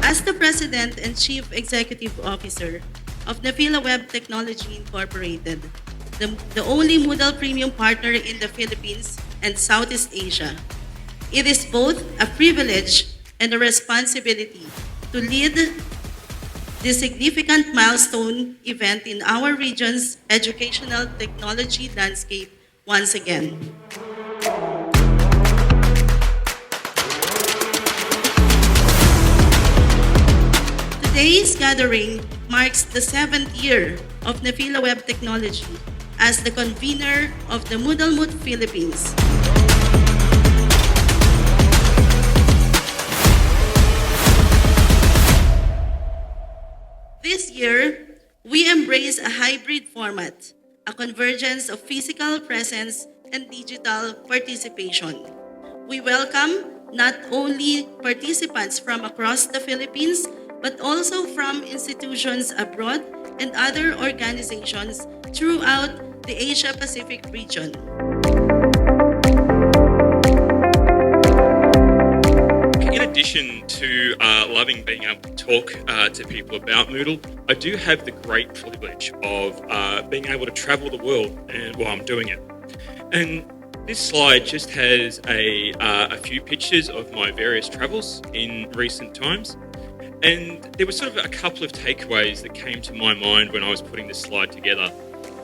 As the President and Chief Executive Officer of Navila Web Technology Incorporated, the only Moodle premium partner in the Philippines and Southeast Asia, it is both a privilege and a responsibility to lead this significant milestone event in our region's educational technology landscape once again. Today's gathering marks the 7th year of Navila Web Technology as the convener of the Moodlemoot Philippines. This year, we embrace a hybrid format, a convergence of physical presence and digital participation. We welcome not only participants from across the Philippines, but also from institutions abroad and other organizations throughout the Asia-Pacific region. In addition to loving being able to talk to people about Moodle, I do have the great privilege of being able to travel the world while I'm doing it. And this slide just has a few pictures of my various travels in recent times. And there were sort of a couple of takeaways that came to my mind when I was putting this slide together.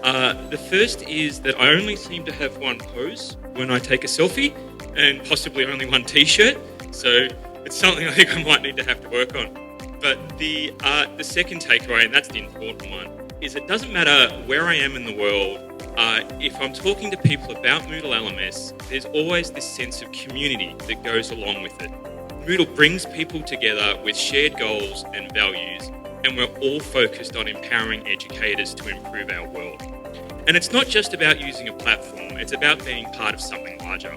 The first is that I only seem to have one pose when I take a selfie and possibly only one t-shirt. So it's something I think I might need to have to work on. But the second takeaway, and that's the important one, is it doesn't matter where I am in the world, if I'm talking to people about Moodle LMS, there's always this sense of community that goes along with it. Moodle brings people together with shared goals and values, and we're all focused on empowering educators to improve our world. And it's not just about using a platform, it's about being part of something larger.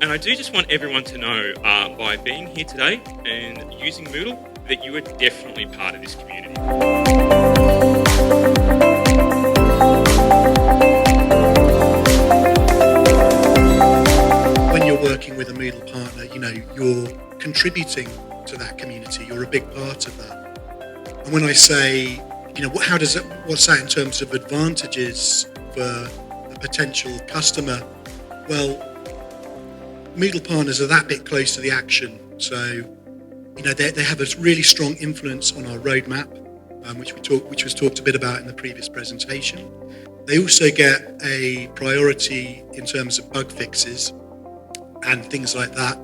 And I do just want everyone to know, by being here today and using Moodle, that you are definitely part of this community. When you're working with a Moodle partner, you're contributing to that community. You're a big part of that. And when I say, what's that in terms of advantages for a potential customer? Well, Moodle partners are that bit close to the action. So, they have a really strong influence on our roadmap, which was talked a bit about in the previous presentation. They also get a priority in terms of bug fixes and things like that,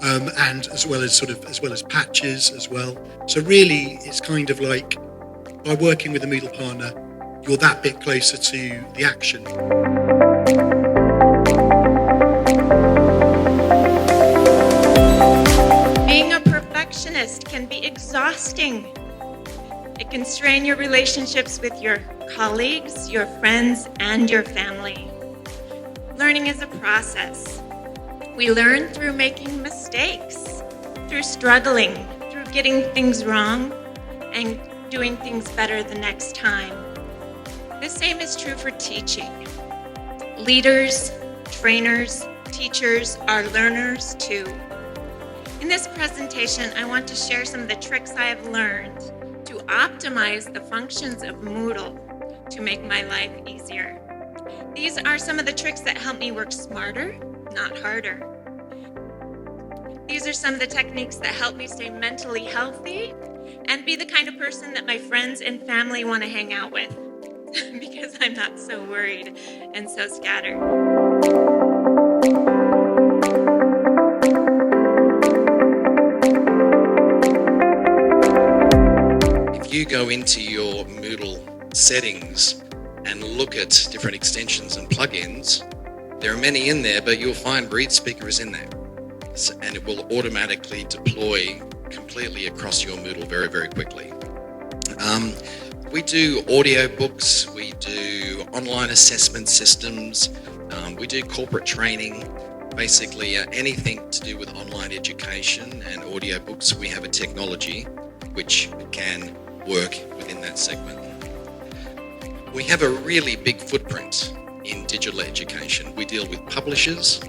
and as well as patches as well. So really, it's kind of like by working with a Moodle partner, you're that bit closer to the action. Being a perfectionist can be exhausting. It can strain your relationships with your colleagues, your friends, and your family. Learning is a process. We learn through making mistakes, through struggling, through getting things wrong, and doing things better the next time. The same is true for teaching. Leaders, trainers, teachers are learners too. In this presentation, I want to share some of the tricks I have learned to optimize the functions of Moodle to make my life easier. These are some of the tricks that help me work smarter, not harder. These are some of the techniques that help me stay mentally healthy and be the kind of person that my friends and family want to hang out with because I'm not so worried and so scattered. If you go into your Moodle settings and look at different extensions and plugins, there are many in there, but you'll find Read Speaker is in there. And it will automatically deploy completely across your Moodle very, very quickly. We do audio books, we do online assessment systems, we do corporate training, basically anything to do with online education and audio books. We have a technology which can work within that segment. We have a really big footprint in digital education. We deal with publishers,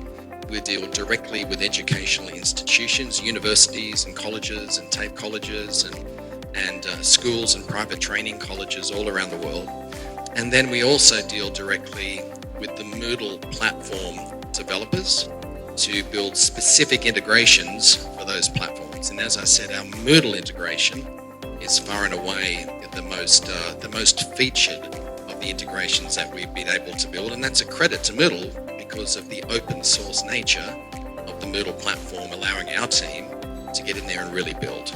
We deal directly with educational institutions, universities and colleges and TAFE colleges and schools and private training colleges all around the world. And then we also deal directly with the Moodle platform developers to build specific integrations for those platforms. And as I said, our Moodle integration is far and away the most featured of the integrations that we've been able to build. And that's a credit to Moodle because of the open source nature of the Moodle platform, allowing our team to get in there and really build.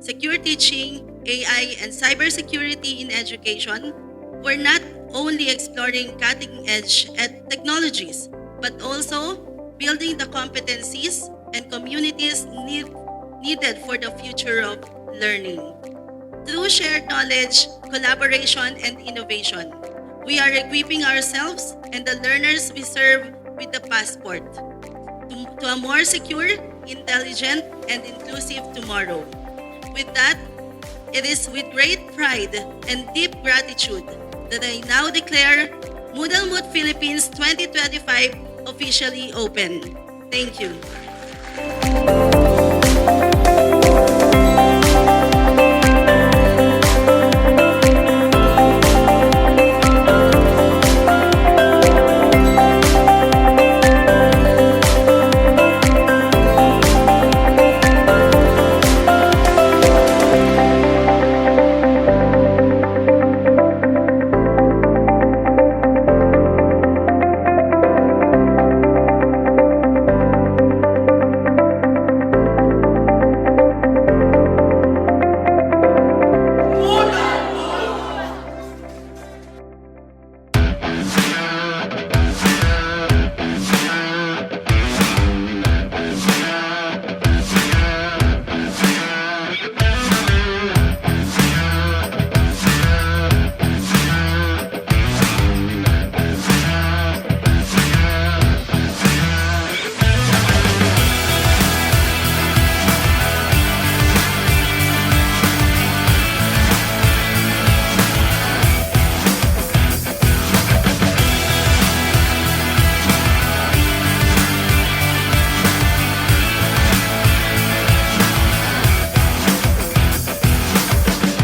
Secure teaching, AI, and cybersecurity in education, we're not only exploring cutting-edge technologies, but also building the competencies and communities needed for the future of learning. Through shared knowledge, collaboration, and innovation, we are equipping ourselves and the learners we serve with the passport to a more secure, intelligent, and inclusive tomorrow. With that, it is with great pride and deep gratitude that I now declare Moodlemoot Philippines 2025 officially open. Thank you.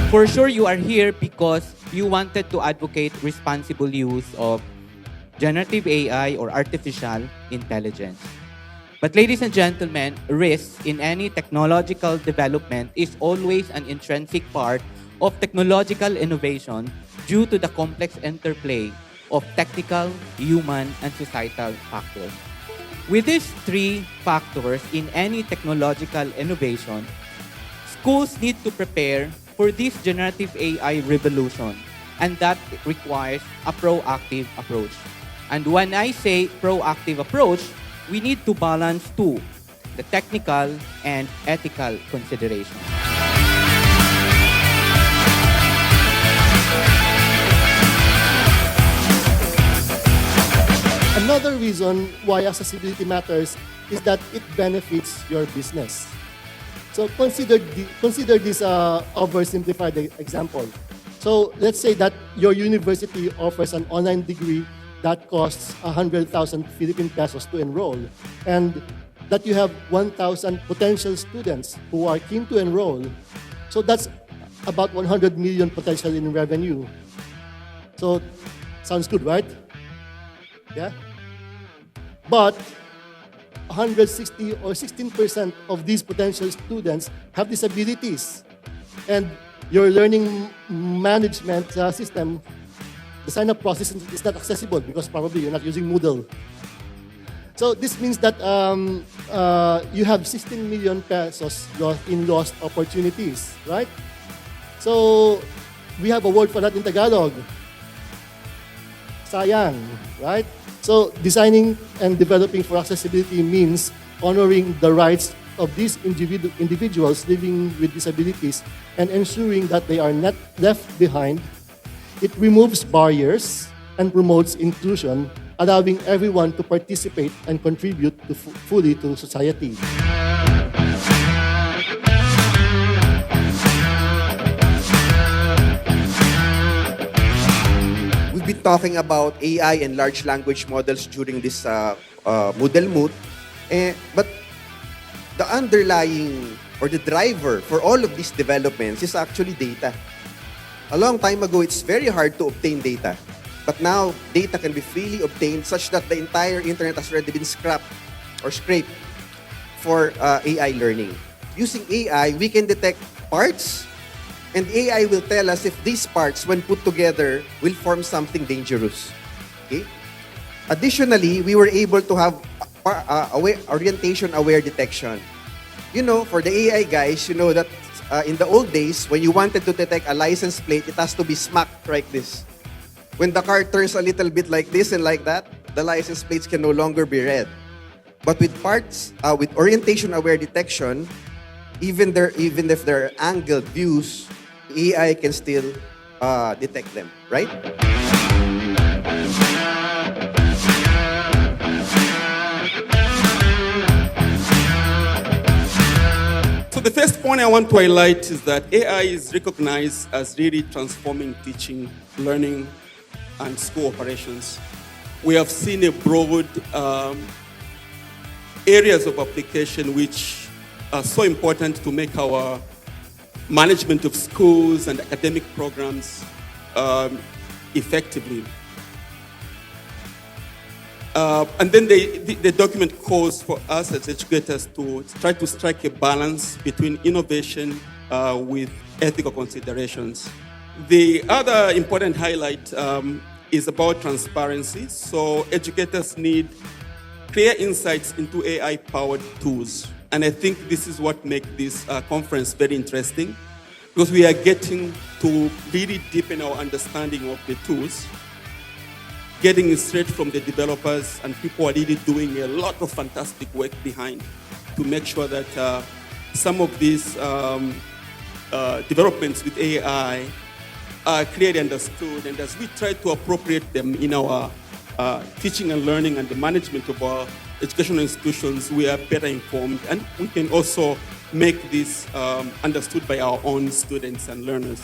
For sure, you are here because you wanted to advocate responsible use of generative AI or artificial intelligence. But ladies and gentlemen, risk in any technological development is always an intrinsic part of technological innovation due to the complex interplay of technical, human, and societal factors. With these three factors in any technological innovation, schools need to prepare for this generative AI revolution, and that requires a proactive approach. And when I say proactive approach, we need to balance two, the technical and ethical considerations. Another reason why accessibility matters is that it benefits your business. So consider this oversimplified example. So let's say that your university offers an online degree that costs 100,000 Philippine pesos to enroll, and that you have 1,000 potential students who are keen to enroll. So that's about 100 million potential in revenue. So sounds good, right? Yeah? But 160 or 16% of these potential students have disabilities. And your learning management system, the sign-up process is not accessible because probably you're not using Moodle. So this means that you have 16 million pesos in lost opportunities, right? So we have a word for that in Tagalog. Sayang, right? So designing and developing for accessibility means honoring the rights of these individuals living with disabilities and ensuring that they are not left behind. It removes barriers and promotes inclusion, allowing everyone to participate and contribute fully to society. We've been talking about AI and large language models during this Moodlemoot, but the underlying or the driver for all of these developments is actually data. A long time ago, it's very hard to obtain data. But now, data can be freely obtained such that the entire internet has already been scrapped or scraped for AI learning. Using AI, we can detect parts, and AI will tell us if these parts, when put together, will form something dangerous. Okay? Additionally, we were able to have orientation-aware detection. You know, for the AI guys, you know that in the old days, when you wanted to detect a license plate, it has to be smacked like this. When the car turns a little bit like this and like that, the license plates can no longer be read. But with with orientation-aware detection, even if there are angled views, AI can still detect them, right? So the first point I want to highlight is that AI is recognized as really transforming teaching, learning, and school operations. We have seen a broad areas of application which are so important to make our management of schools and academic programs effectively. And then the document calls for us as educators to try to strike a balance between innovation with ethical considerations. The other important highlight is about transparency. So educators need clear insights into AI-powered tools. And I think this is what makes this conference very interesting, because we are getting to really deepen our understanding of the tools, getting it straight from the developers, and people are really doing a lot of fantastic work behind to make sure that some of these developments with AI are clearly understood, and as we try to appropriate them in our teaching and learning and the management of our educational institutions, we are better informed, and we can also make this understood by our own students and learners.